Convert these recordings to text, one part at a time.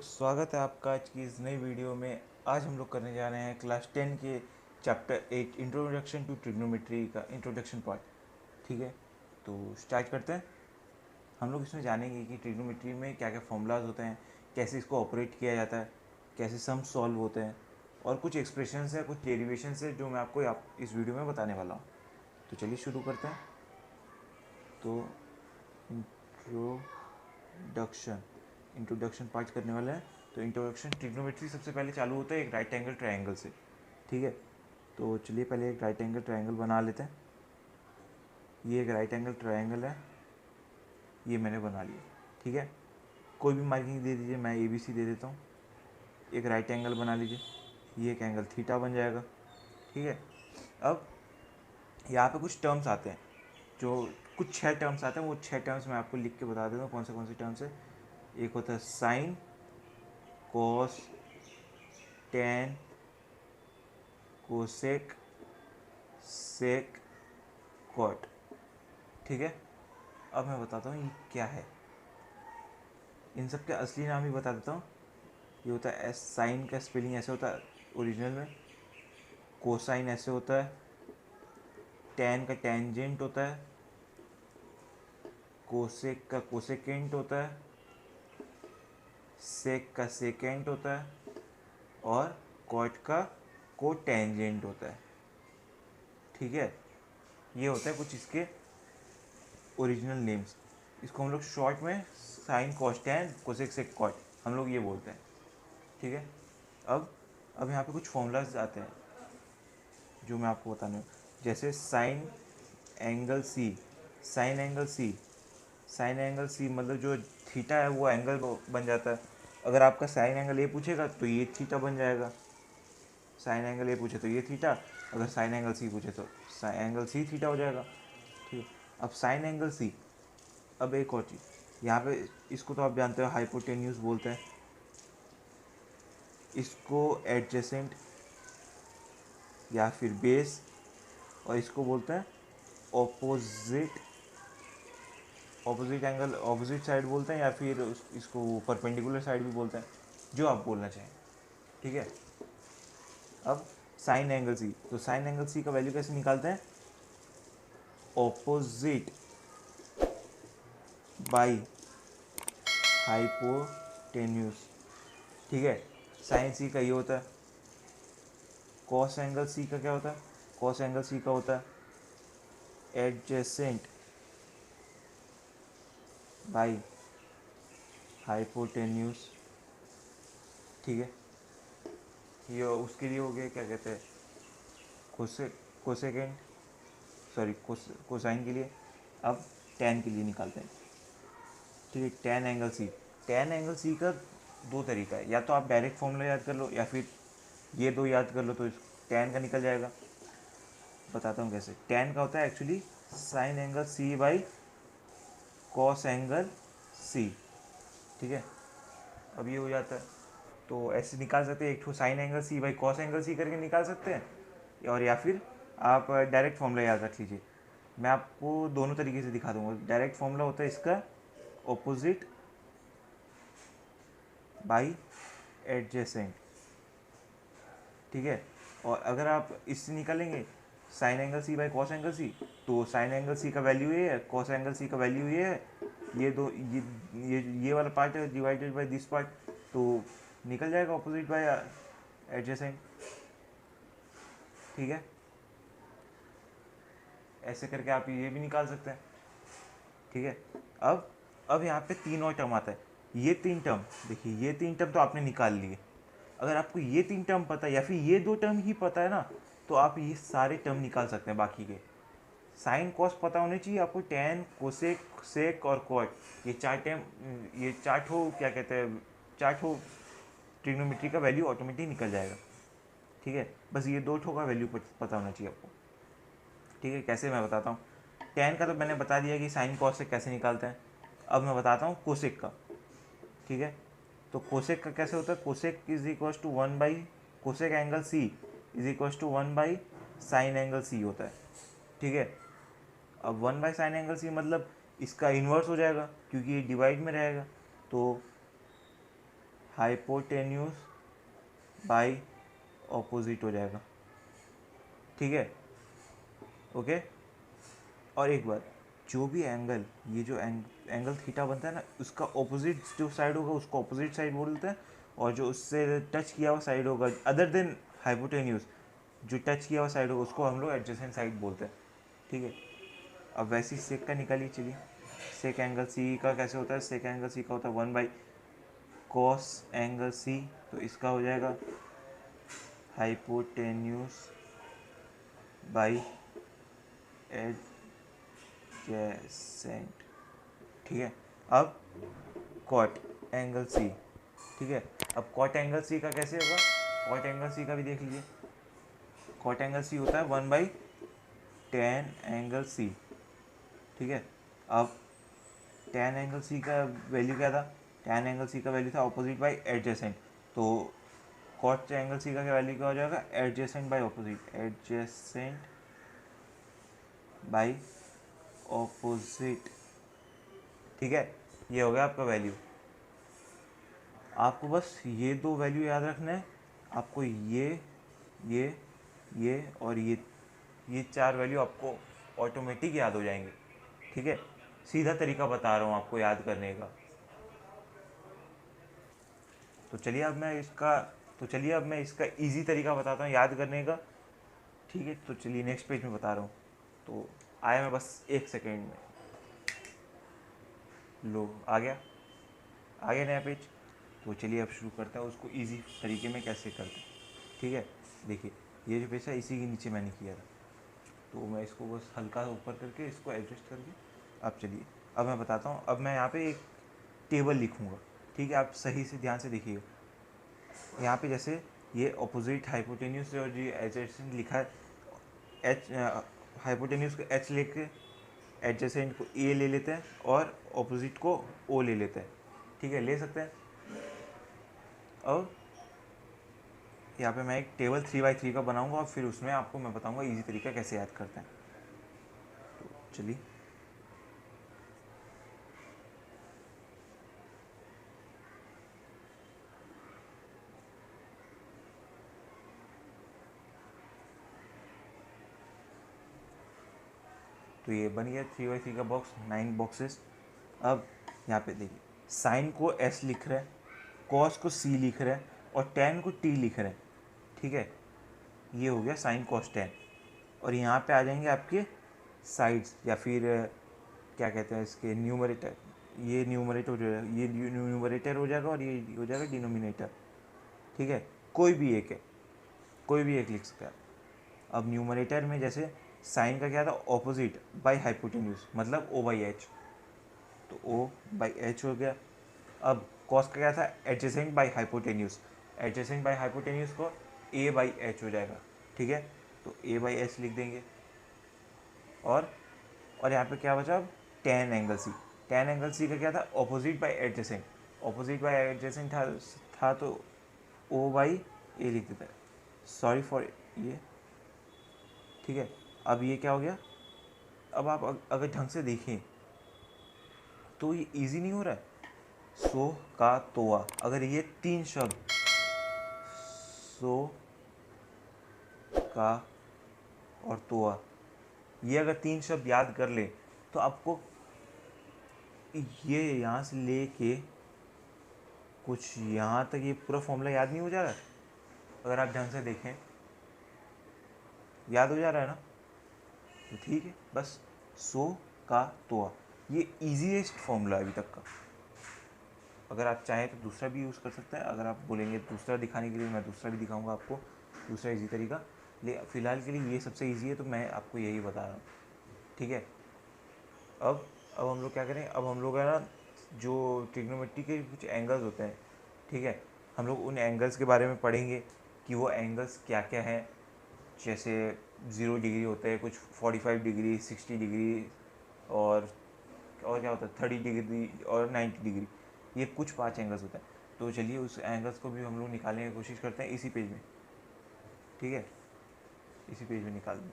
लोग, स्वागत है आपका आज की इस नई वीडियो में। आज हम लोग करने जा रहे हैं क्लास 10 के चैप्टर 8 इंट्रोडक्शन टू ट्रिग्नोमेट्री का इंट्रोडक्शन पार्ट। ठीक है, तो स्टार्ट करते हैं। हम लोग इसमें जानेंगे कि ट्रिग्नोमेट्री में क्या क्या फॉर्मूलाज होते हैं, कैसे इसको ऑपरेट किया जाता है, कैसे सम सॉल्व होते हैं, और कुछ एक्सप्रेशंस है, कुछ डेरिवेशंस है जो मैं आपको इस वीडियो में बताने वाला हूँ। तो चलिए शुरू करते हैं। तो इंट्रोडक्शन इंट्रोडक्शन पार्ट करने वाला है। तो इंट्रोडक्शन ट्रिग्नोमेट्री सबसे पहले चालू होता है एक राइट एंगल ट्रायंगल से। ठीक है, तो चलिए पहले एक राइट एंगल ट्रायंगल बना लेते हैं। ये एक राइट एंगल ट्रायंगल है, ये मैंने बना लिया। ठीक है, कोई भी मार्किंग दे दीजिए, मैं ABC दे देता हूँ। एक राइट एंगल बना लीजिए, ये एक एंगल थीटा बन जाएगा। ठीक है, अब यहाँ पे कुछ टर्म्स आते हैं, जो कुछ 6 टर्म्स आते हैं। वो 6 टर्म्स मैं आपको लिख के बता देता हूँ कौन से टर्म्स है। एक होता है sign, cos, tan, cosec, sec, cot. ठीक है, अब मैं बताता हूँ ये क्या है। इन सब के असली नाम ही बता देता हूँ। ये होता है साइन का स्पेलिंग ऐसे होता है ओरिजिनल में, कोसाइन ऐसे होता है, टेन का टेंजेंट होता है, कोसेक का कोसेकेंट होता है, सेक का सेकेंट होता है, और कॉट का को टेंजेंट होता है। ठीक है, ये होता है कुछ इसके ओरिजिनल नेम्स। इसको हम लोग शॉर्ट में sine cos tan cosec sec cot हम लोग ये बोलते हैं। ठीक है, अब यहाँ पे कुछ फॉर्मूलाज आते हैं जो मैं आपको बताने हूँ। जैसे sine angle C, sine angle C, sine angle C मतलब जो थीटा है वो एंगल बन जाता है। अगर आपका साइन एंगल ए पूछेगा तो ये थीटा बन जाएगा। साइन एंगल ए पूछे तो ये थीटा, अगर साइन एंगल सी पूछे तो साइन एंगल सी थीटा हो जाएगा। ठीक है, अब साइन एंगल सी। अब एक और चीज़ यहाँ पे, इसको तो आप जानते हो हाइपोटेन्यूज बोलते हैं, इसको एडजेसेंट या फिर बेस, और इसको बोलते हैं opposite, opposite angle opposite side बोलते हैं, या फिर इसको परपेंडिकुलर साइड भी बोलते हैं, जो आप बोलना चाहें। ठीक है, अब साइन एंगल सी, तो साइन एंगल सी का वैल्यू कैसे निकालते हैं? Opposite by hypotenuse. ठीक है, साइन सी का ये होता है। कॉस एंगल सी का क्या होता है? कॉस एंगल सी का होता है एडजेसेंट बाई हाइपोटेन्यूज। ठीक है, ये उसके लिए हो गया, क्या कहते हैं, कोसेकेंट, सॉरी कोसाइन के लिए। अब टेन के लिए निकालते हैं। ठीक है, tan angle C, tan angle C का दो तरीका है, या तो आप डायरेक्ट फॉर्मूला याद कर लो, या फिर ये दो याद कर लो तो टेन का निकल जाएगा। बताता हूँ कैसे। टेन का होता है actually sine angle C by cos angle C. ठीक है, अब ये हो जाता है, तो ऐसे निकाल सकते हैं, एक तो sine angle C by cos angle C करके निकाल सकते हैं, और या फिर आप डायरेक्ट फॉर्मूला याद रख लीजिए। मैं आपको दोनों तरीके से दिखा दूंगा। डायरेक्ट फॉर्मूला होता है इसका ऑपोजिट बाई एडजेसेंट। ठीक है, और अगर आप इससे निकालेंगे sine angle C by cos angle C, तो साइन एंगल सी का वैल्यू ये है, कॉस एंगल सी का वैल्यू ये है, ये दो ये वाला पार्ट है डिवाइडेड बाई दिस पार्ट, तो निकल जाएगा ऑपोजिट बाई एडजेसेंट। ठीक है, ऐसे करके आप ये भी निकाल सकते हैं। ठीक है, अब यहाँ पे तीन और टर्म आता है। ये तीन टर्म देखिए, ये तीन टर्म तो आपने निकाल लिए। अगर आपको ये तीन टर्म पता है या फिर ये दो टर्म ही पता है ना, तो आप ये सारे टर्म निकाल सकते हैं बाकी के। साइन कॉस पता होने चाहिए आपको, टेन कोसेक सेक और कॉट, ये चार टर्म, ये चार ठो क्या कहते हैं, चार ठो ट्रिग्नोमेट्री का वैल्यू ऑटोमेटिक निकल जाएगा। ठीक है, बस ये दो ठो का वैल्यू पता होना चाहिए आपको। ठीक है, कैसे मैं बताता हूँ। टेन का तो मैंने बता दिया कि साइन कॉस से कैसे निकालते हैं। अब मैं बताता हूँ कोसेक का। ठीक है, तो कोसेक का कैसे होता है? Cosec is equal to one by cosec angle C is equal to one by sine angle C होता है। ठीक है, अब one by sine angle C मतलब इसका इन्वर्स हो जाएगा, क्योंकि ये डिवाइड में रहेगा। तो हाइपोटेन्यूज बाई ऑपोजिट हो जाएगा, ठीक है, ओके। और एक बात, जो भी एंगल, ये जो एंगल थीटा बनता है ना, उसका ऑपोजिट जो साइड होगा उसको ऑपोजिट साइड बोलते हैं, और जो उससे टच किया हुआ साइड होगा अदर देन हाइपोटेन्यूज, जो टच किया हुआ साइड होगा उसको हम लोग एडजेसेंट साइड बोलते हैं, ठीक है। अब वैसे ही सेक का निकालिए, चलिए। सेक एंगल सी का कैसे होता है, सेक एंगल सी का होता है 1/cos एंगल सी, तो इसका हो जाएगा हाइपोटेन्यूज बाई एडजेसेंट, ठीक है। अब कॉट एंगल सी, ठीक है। अब कॉट एंगल सी का कैसे होगा, कॉट एंगल सी का भी देख लीजिए। कॉट एंगल सी होता है 1/tan एंगल सी, ठीक है। अब tan एंगल सी का वैल्यू क्या था, tan एंगल सी का वैल्यू था ऑपोजिट बाई एडजेसेंट, तो कॉट एंगल सी का वैल्यू क्या हो जाएगा, adjacent by opposite, adjacent by opposite, ठीक है। ये हो गया आपका वैल्यू। आपको बस ये दो वैल्यू याद रखना है, आपको ये और ये चार वैल्यू आपको ऑटोमेटिक याद हो जाएंगे, ठीक है। सीधा तरीका बता रहा हूँ आपको याद करने का। तो चलिए अब मैं इसका इजी तरीका बताता हूँ याद करने का, ठीक है। तो चलिए नेक्स्ट पेज में बता रहा हूँ। तो आया मैं बस 1 सेकेंड में, लो आ गया नया पेज। तो चलिए अब शुरू करते हैं उसको इजी तरीके में कैसे करते हैं, ठीक है। देखिए ये जो पेज है इसी के नीचे मैंने किया था, तो मैं इसको बस हल्का ऊपर करके इसको एडजस्ट करके, अब चलिए अब मैं बताता हूँ। अब मैं यहाँ पे एक टेबल लिखूँगा, ठीक है। आप सही से ध्यान से देखिएगा, यहाँ पे जैसे ये अपोजिट हाइपोटेन्यूस और जो एडजेसेंट लिखा है, एच हाइपोटेन्यूस को एच लेके एडजेसेंट को ए ले लेते हैं और ऑपोजिट को ओ ले लेते हैं, ठीक है, ले सकते हैं। और यहाँ पे मैं एक टेबल 3x3 का बनाऊंगा और फिर उसमें आपको मैं बताऊंगा इजी तरीका कैसे याद करते हैं। तो चलिए तो ये बन गया 3x3 का बॉक्स, 9 बॉक्सेस। अब यहाँ पे देखिए, साइन को एस लिख रहे हैं, कॉस को सी लिख रहे हैं और टेन को टी लिख रहे हैं, ठीक है। ये हो गया साइन कॉस टेन। और यहाँ पे आ जाएंगे आपके साइड्स, या फिर क्या कहते हैं इसके, न्यूमरेटर। ये न्यूमरेटर हो जाएगा, ये न्यूमरेटर हो जाएगा और ये हो जाएगा डिनोमिनेटर, ठीक है। कोई भी एक है, कोई भी एक लिख सकता है। अब न्यूमरेटर में जैसे साइन का क्या था, ऑपोजिट बाय हाइपोटेन्यूज, मतलब ओ बाई एच, तो ओ बाई एच हो गया। अब कॉस का क्या था, adjacent by hypotenuse, adjacent by hypotenuse को ए बाई एच हो जाएगा, ठीक है। तो ए बाई एच लिख देंगे। और यहाँ पे क्या बचा, अब tan angle C, tan angle C का क्या था, opposite by adjacent, opposite by adjacent था तो ओ बाई ए लिख देता है, सॉरी फॉर ये, ठीक है। अब ये क्या हो गया, अब आप अगर ढंग से देखें तो ये इजी नहीं हो रहा है। सो का तोआ, अगर ये तीन शब्द सो का और तोआ, ये अगर तीन शब्द याद कर ले तो आपको ये यहाँ से लेके कुछ यहाँ तक ये पूरा फॉर्मूला याद नहीं हो जा रहा है। अगर आप ढंग से देखें याद हो जा रहा है ना, तो ठीक है। बस सो का तोआ, ये ईजीएस्ट फॉर्मूला है अभी तक का। अगर आप चाहें तो दूसरा भी यूज़ कर सकते हैं, अगर आप बोलेंगे दूसरा दिखाने के लिए मैं दूसरा भी दिखाऊंगा आपको, दूसरा इजी तरीका। ले फ़िलहाल के लिए ये सबसे इजी है तो मैं आपको यही बता रहा हूँ, ठीक है। अब हम लोग क्या करें, अब हम लोग है ना, जो ट्रिग्नोमेट्री के कुछ एंगल्स होते हैं, ठीक है, हम लोग उन एंगल्स के बारे में पढ़ेंगे कि वो एंगल्स क्या क्या हैं। जैसे 0 डिग्री होते हैं, कुछ 45 डिग्री, 60 डिग्री, और क्या होता है 30 डिग्री और 90 डिग्री, ये कुछ 5 एंगल्स होते हैं। तो चलिए उस एंगल्स को भी हम लोग निकालने की कोशिश करते हैं इसी पेज में, ठीक है, इसी पेज में निकाल दें।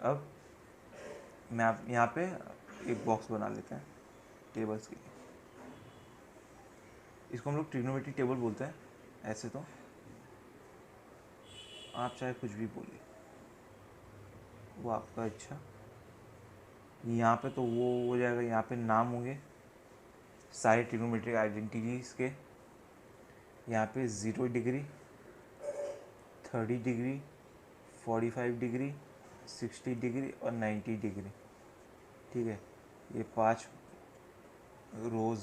अब मैं आप यहाँ पे एक बॉक्स बना लेते हैं टेबल्स के लिए। इसको हम लोग ट्रिग्नोमेट्री टेबल बोलते हैं। ऐसे तो आप चाहे कुछ भी बोलिए, वो आपका इच्छा। यहाँ पे तो वो हो जाएगा, यहाँ पे नाम होंगे सारे ट्रिग्नोमेट्रिक आइडेंटिटीज़ के। यहाँ पे 0 डिग्री, 30 डिग्री, 45 डिग्री, 60 डिग्री और 90 डिग्री। ठीक है, ये 5 रोज़।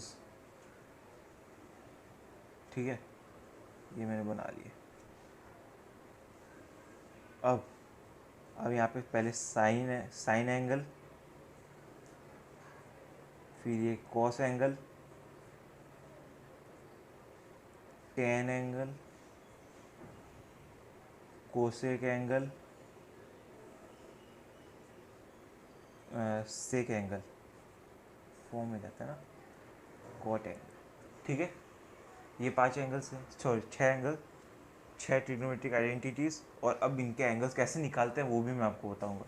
ठीक है, ये मैंने बना लिए। अब यहाँ पे पहले साइन है, साइन एंगल, फिर ये cos angle, tan angle, cosec angle, sec angle form में जाता है ना, कॉट एंगल। ठीक है, ये 5 एंगल्स हैं, सॉरी 6 एंगल, 6 ट्रिग्नोमेट्रिक आइडेंटिटीज़। और अब इनके एंगल्स कैसे निकालते हैं वो भी मैं आपको बताऊंगा।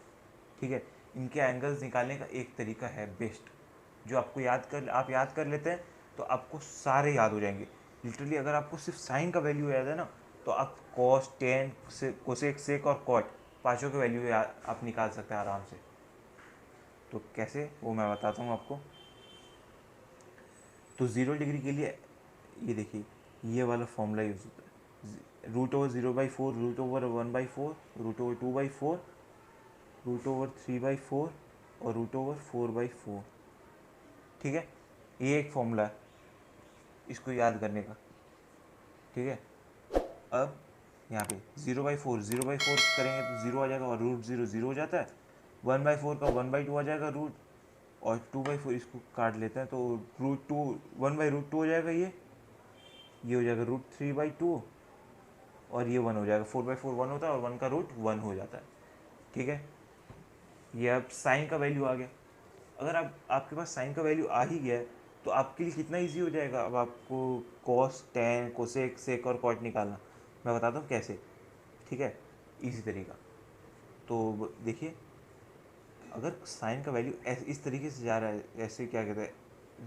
ठीक है, इनके एंगल्स निकालने का एक तरीका है बेस्ट, जो आपको आप याद कर लेते हैं तो आपको सारे याद हो जाएंगे। लिटरली अगर आपको सिर्फ साइन का वैल्यू याद है ना, तो आप कॉस, टेन, कोसेक, सेक और कॉट पाँचों के वैल्यू आप निकाल सकते हैं आराम से। तो कैसे, वो मैं बताता हूँ आपको। तो 0 डिग्री के लिए ये देखिए, ये वाला फॉर्मूला यूज होता है, √0/4, √1/4, √2/4, √3/4 और √4/4। ठीक है, ये एक फॉर्मूला है इसको याद करने का। ठीक है, अब यहाँ पे 0/4 करेंगे तो 0 आ जाएगा, और √0 0 हो जाता है। 1/4 का 1/2 आ जाएगा रूट, और 2/4 इसको काट लेते हैं तो √2 1/√2 हो जाएगा। ये हो जाएगा √3/2, और ये 1 हो जाएगा। 4/4 1 होता है, और 1 का रूट 1 हो जाता है। ठीक है, ये अब साइन का वैल्यू आ गया। अगर आपके पास साइन का वैल्यू आ ही गया है तो आपके लिए कितना इजी हो जाएगा अब आपको कॉस, टेन, कोसेक, सेक और कॉट निकालना। मैं बताता हूँ कैसे। ठीक है, इसी तरीका। तो देखिए, अगर साइन का वैल्यू इस तरीके से जा रहा है, ऐसे क्या कहते हैं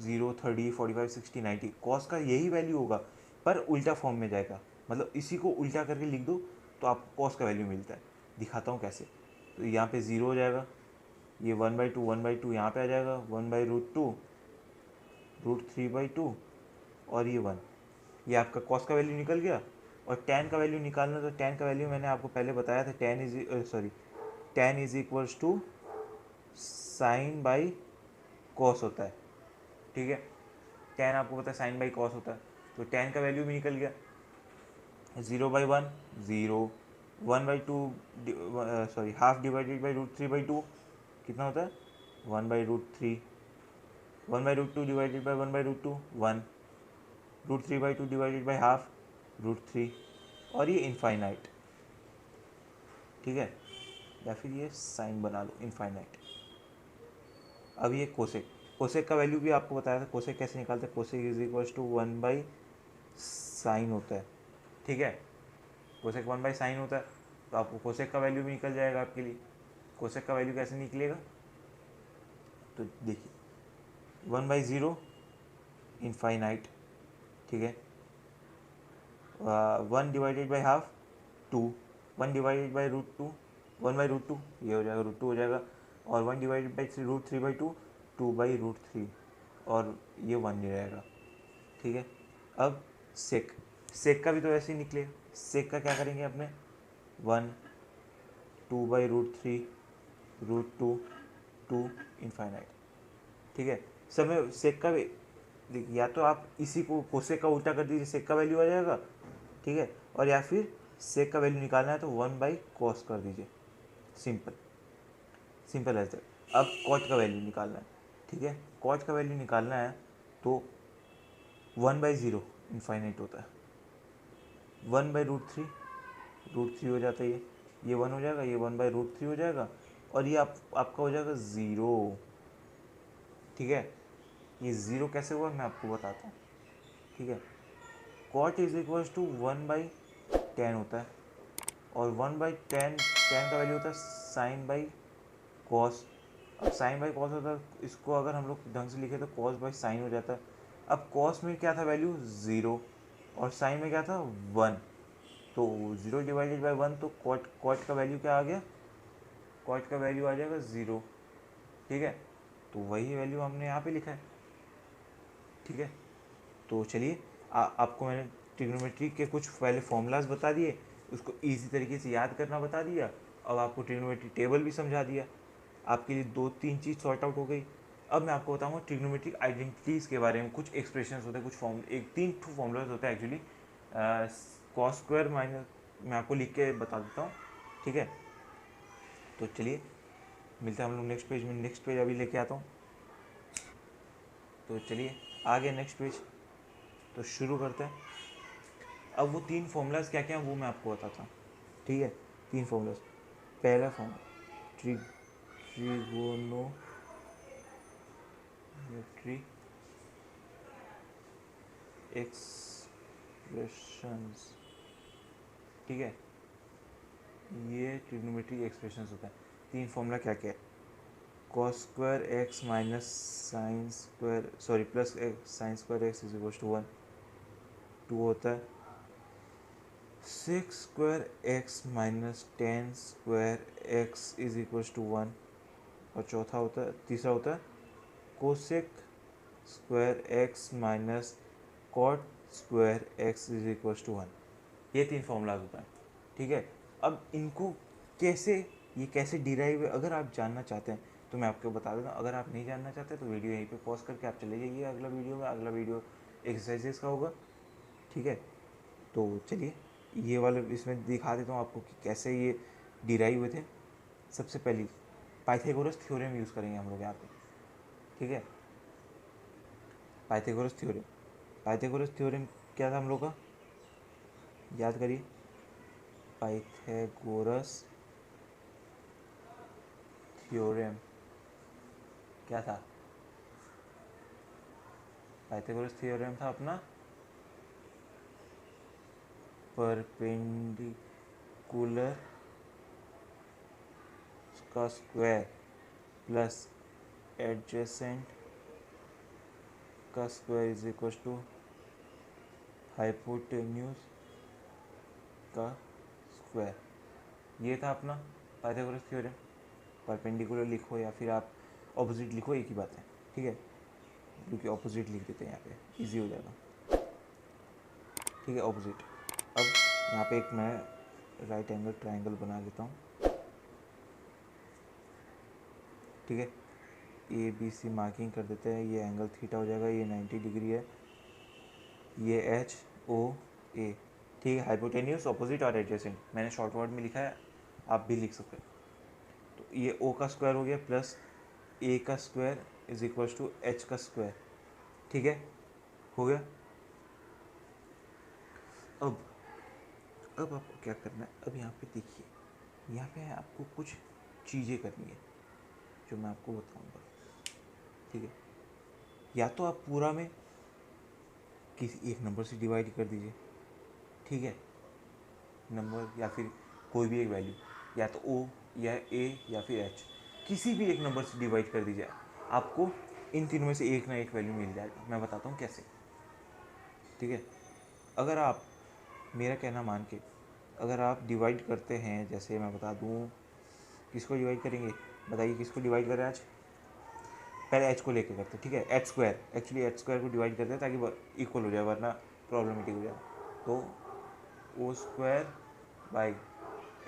0, 30, 45, 60, 90, कॉस का यही वैल्यू होगा पर उल्टा फॉर्म में जाएगा। मतलब इसी को उल्टा करके लिख दो तो आपको कॉस का वैल्यू मिलता है। दिखाता हूँ कैसे। तो यहाँ पे 0 हो जाएगा, ये 1/2 यहाँ पे आ जाएगा, 1/√2, √3/2 और ये 1। ये आपका कॉस का वैल्यू निकल गया। और टेन का वैल्यू निकालना, तो टेन का वैल्यू मैंने आपको पहले बताया था, tan is equals to sine by cos होता है। ठीक है, टेन आपको पता है साइन बाई कॉस होता है, तो टेन का वैल्यू भी निकल गया। 0/1 0, 1/2 सॉरी हाफ डिवाइडेड बाई √3/2 कितना होता है 1/√3, 1/√2 divided by 1/√2 1, √3/2 divided by half √3, और ये इनफाइनाइट। ठीक है, या फिर ये साइन बना लो इनफाइनाइट। अब ये कोसेक, कोसेक का वैल्यू भी आपको बताया था, कोसेक कैसे निकालते हैं। Cosec is equals to 1/sin होता है। ठीक है, कोसेक 1/sin होता है, तो आपको कोसेक का वैल्यू भी निकल जाएगा आपके लिए। कोसेक का वैल्यू कैसे निकलेगा, तो देखिए 1/0 इनफाइनाइट। ठीक है, 1 divided by half 2, 1 divided by √2 1/√2, ये हो जाएगा √2 हो जाएगा, और 1 डिवाइडेड बाई √3/2 2/√3, और ये 1 नहीं रहेगा। ठीक है, अब सेक, सेक का भी तो ऐसे ही निकलेगा। सेक का क्या करेंगे अपने 1, 2/√3, √2, 2 इनफाइनाइट। ठीक है, सब में सेक का भी देखिए, या तो आप इसी को कोसेक का उल्टा कर दीजिए, सेक का वैल्यू आ जाएगा। ठीक है, और या फिर सेक का वैल्यू निकालना है तो 1/cos कर दीजिए। Simple, simple as that. अब कॉट का वैल्यू निकालना है। ठीक है, कॉट का वैल्यू निकालना है तो 1/0 इनफाइनाइट होता है, 1/√3, √3 हो जाता है, ये 1 हो जाएगा, ये 1/√3 हो जाएगा, और ये आपका हो जाएगा 0। ठीक है, ये 0 कैसे हुआ मैं आपको बताता हूँ। ठीक है, कॉट इज इक्वल्स टू 1/10 होता है, और 1/10 10 का वैल्यू होता है साइन बाई कॉस। अब साइन बाई कॉस होता है, इसको अगर हम लोग ढंग से लिखे तो कॉस बाई साइन हो जाता है। अब कॉस में क्या था वैल्यू 0 और साइन में क्या था 1, तो 0 डिवाइडेड बाई 1, तो कॉट का वैल्यू क्या आ गया, कॉट का वैल्यू आ जाएगा 0। ठीक है, तो वही वैल्यू हमने यहाँ पे लिखा है। ठीक है, तो चलिए आपको मैंने ट्रिग्नोमेट्री के कुछ पहले फॉर्मूलाज बता दिए, उसको इजी तरीके से याद करना बता दिया, अब आपको ट्रिग्नोमेट्री टेबल भी समझा दिया, आपके लिए 2-3 चीज़ सॉर्ट आउट हो गई। अब मैं आपको बताऊंगा ट्रिग्नोमेट्रिक आइडेंटिटीज़ के बारे में। कुछ एक्सप्रेशंस होते हैं, कुछ फॉर्म, एक 3 फॉर्मूलाज होते हैं एक्चुअली। कॉस स्क्वायर माइनस, मैं आपको लिख के बता देता हूँ। ठीक है, तो चलिए मिलते हैं हम लोग नेक्स्ट पेज में। नेक्स्ट पेज अभी लेके आता हूँ, तो चलिए आगे नेक्स्ट पेज, तो शुरू करते हैं। अब वो 3 फॉर्मूलाज क्या क्या हैं वो मैं आपको बताता हूँ। ठीक है, 3 फॉर्मूलाज। पहला फॉर्मूला ट्रिगोनोमेट्री एक्सप्रेशंस। ठीक है, ये ट्रिग्नोमेट्रिक एक्सप्रेशंस होता है। 3 फॉर्मूला क्या क्या है, cos square X minus sine square, sorry plus X sine square X is equal to 1। 2 होता है sec square X minus 10 square X is equal to 1। और चौथा होता है, तीसरा होता है cosec square X minus cot square X is equal to 1। ये 3 फॉर्मूलाज होता है। ठीक है, अब इनको कैसे, ये कैसे डिराइव है, अगर आप जानना चाहते हैं तो मैं आपको बता देता हूँ। अगर आप नहीं जानना चाहते तो वीडियो यहीं पे पॉज करके आप चले जाइए अगला वीडियो में। अगला वीडियो एक्सरसाइजेस का होगा। ठीक है, तो चलिए ये वाले इसमें दिखा देता हूँ आपको कि कैसे ये डिराइव हुए थे। सबसे पहली पाइथागोरस थ्योरम यूज़ करेंगे हम लोग यहाँ पे। ठीक है, पाइथागोरस थ्योरम। पाइथागोरस थ्योरम क्या था हम लोग का, याद करिए। पाइथागोरस थ्योरम क्या था, पाइथागोरस थ्योरम था अपना परपेंडिकुलर का स्क्वायर प्लस एडजेसेंट का square is equal to hypotenuse का स्क्वायर। ये था अपना पाइथागोरस थ्योरम। परपेंडिकुलर लिखो या फिर आप ऑपोजिट लिखो, एक ही बात है। ठीक है, क्योंकि ऑपोजिट लिख देते हैं यहाँ पे, इजी हो जाएगा। ठीक है, ऑपोजिट। अब यहाँ पे एक मैं राइट एंगल ट्राइंगल बना लेता हूँ। ठीक है, ए बी सी मार्किंग कर देते हैं। ये एंगल थीटा हो जाएगा, ये 90 डिग्री है, ये एच ओ ए। ठीक है, हाइपोटेन्यूस, ऑपोजिट और एडजेसेंट मैंने शॉर्ट वर्ड में लिखा है, आप भी लिख सकते हैं। तो ये ओ का स्क्वायर हो गया प्लस ए का square is equal to H का स्क्वायर। ठीक है, हो गया। अब आपको क्या करना है, अब यहाँ पे देखिए, यहाँ पे आपको कुछ चीज़ें करनी है जो मैं आपको बताऊँगा। ठीक है, या तो आप पूरा में किसी एक नंबर से डिवाइड कर दीजिए। ठीक है, नंबर या फिर कोई भी एक वैल्यू, या तो ओ या ए या फिर एच, किसी भी एक नंबर से डिवाइड कर दीजिए। आपको इन तीनों में से एक ना एक वैल्यू मिल जाएगा। मैं बताता हूँ कैसे। ठीक है, अगर आप मेरा कहना मान के अगर आप डिवाइड करते हैं, जैसे मैं बता दूँ किसको डिवाइड करेंगे, बताइए किसको डिवाइड करें आज। पहले एच को लेके करते हैं। ठीक है, H square, actually H square को डिवाइड करते हैं ताकि इक्वल हो जाए, वरना प्रॉब्लमेटिक हो जाए। तो O square by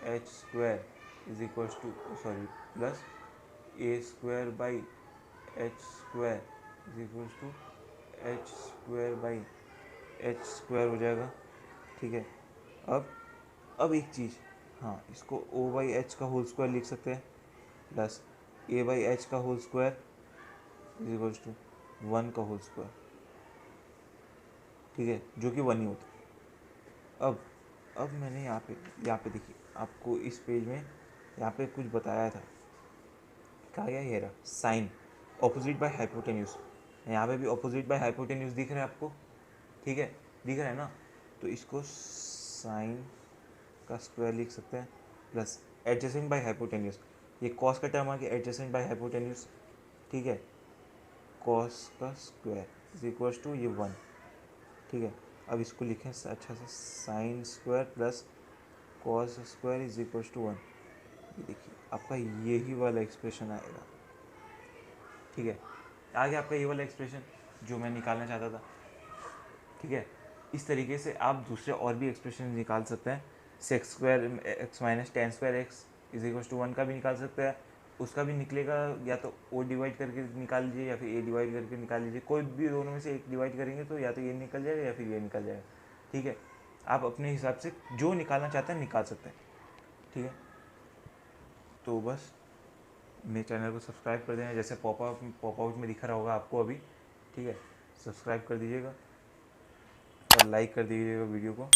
H square is equal to, sorry, plus A square by H square is equal to H square by H square हो जाएगा। ठीक है, अब एक चीज़, हाँ, इसको ओ बाई एच का होल स्क्वायर लिख सकते हैं प्लस ए बाई एच का whole square is equal to 1 का होल स्क्वायर। ठीक है, जो कि 1 ही होता है। अब मैंने यहाँ पे देखिए, आपको इस पेज में यहाँ पे कुछ बताया था, क्या गया, ये रहा साइन ऑपोजिट बाय हाइपोटेन्यूज। यहाँ पे भी ऑपोजिट बाय हाइपोटेन्यूज दिख रहा है आपको। ठीक है, दिख रहा है ना, तो इसको साइन का स्क्वायर लिख सकते हैं प्लस एडजेसेंट बाय हाइपोटेन्यूज। ये कॉस का टर्म आ गया, एडजेसेंट बाय हाइपोटेन्यूज। ठीक है, कॉस का स्क्वायर इज इक्वल्स टू ये 1, ठीक है। अब इसको लिखें अच्छा से, sine square plus cos square is equals to 1। ये देखिए आपका यही वाला एक्सप्रेशन आएगा, ठीक है। आ गया आपका ये वाला एक्सप्रेशन जो मैं निकालना चाहता था, ठीक है। इस तरीके से आप दूसरे और भी एक्सप्रेशन निकाल सकते हैं। Sec square X minus tan square X is equals to 1 का भी निकाल सकते हैं। उसका भी निकलेगा, या तो ओ डिवाइड करके निकाल लीजिए या फिर ए डिवाइड करके निकाल लीजिए, कोई भी दोनों में से एक डिवाइड करेंगे तो या तो ये निकल जाएगा या फिर ये निकल जाएगा, ठीक है। आप अपने हिसाब से जो निकालना चाहते हैं निकाल सकते हैं, ठीक है। तो बस मेरे चैनल को सब्सक्राइब कर देना, जैसे पॉपआउट में दिखा रहा होगा आपको अभी, ठीक है। सब्सक्राइब कर दीजिएगा और लाइक कर दीजिएगा वीडियो को,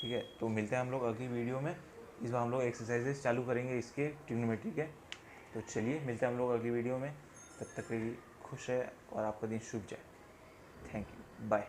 ठीक है। तो मिलते हैं हम लोग अगली वीडियो में। इस बार हम लोग एक्सरसाइजेस चालू करेंगे इसके ट्रिग्नोमेट्री के। तो चलिए मिलते हैं हम लोग अगली वीडियो में, तब तक के लिए खुश है और आपका दिन शुभ जाए। Thank you, bye.